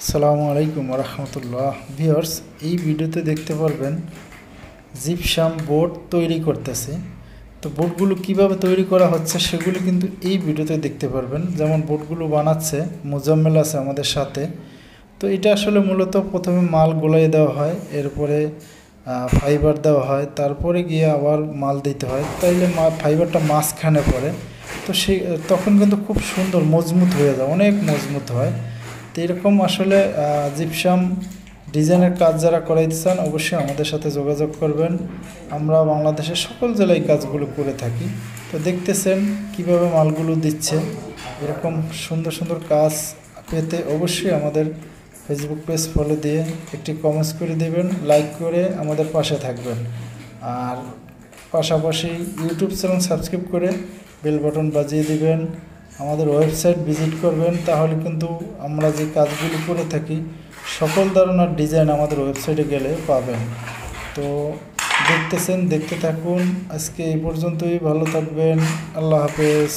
আসসালামু আলাইকুম রহমতুল্লাহ ভিউয়ার্স, এই ভিডিওতে দেখতে পারবেন জিপসাম বোর্ড তৈরি করতেছে। তো বোর্ডগুলো কিভাবে তৈরি করা হচ্ছে সেগুলো কিন্তু এই ভিডিওতে দেখতে পারবেন। যেমন বোর্ডগুলো বানাচ্ছে মোজাম্মেল আছে আমাদের সাথে। তো এটা আসলে মূলত প্রথমে মাল গোলাই দেওয়া হয়, এরপরে ফাইবার দেওয়া হয়, তারপরে গিয়ে আবার মাল দিতে হয়, তাইলে ফাইবারটা মাঝখানে পড়ে। তো তখন কিন্তু খুব সুন্দর মজবুত হয়ে যায়, অনেক মজবুত হয়। তো এরকম আসলে জিপসাম ডিজাইনের কাজ যারা করাইতে চান অবশ্যই আমাদের সাথে যোগাযোগ করবেন। আমরা বাংলাদেশের সকল জেলায় কাজগুলো করে থাকি। তো দেখতেছেন কিভাবে মালগুলো দিচ্ছে। এরকম সুন্দর সুন্দর কাজ পেতে অবশ্যই আমাদের ফেসবুক পেজ ফলো দিয়ে একটি কমেন্টস করে দেবেন, লাইক করে আমাদের পাশে থাকবেন। আর পাশাপাশি ইউটিউব চ্যানেল সাবস্ক্রাইব করে বেল বাটন বাজিয়ে দিবেন। আমাদের ওয়েবসাইট ভিজিট করবেন, তাহলে কিন্তু আমরা যে কাজগুলি করে থাকি সকল ধরনের ডিজাইন আমাদের ওয়েবসাইটে গেলে পাবেন। তো দেখতেছেন, দেখতে থাকুন। আজকে এই পর্যন্তই, ভালো থাকবেন, আল্লাহ হাফেজ।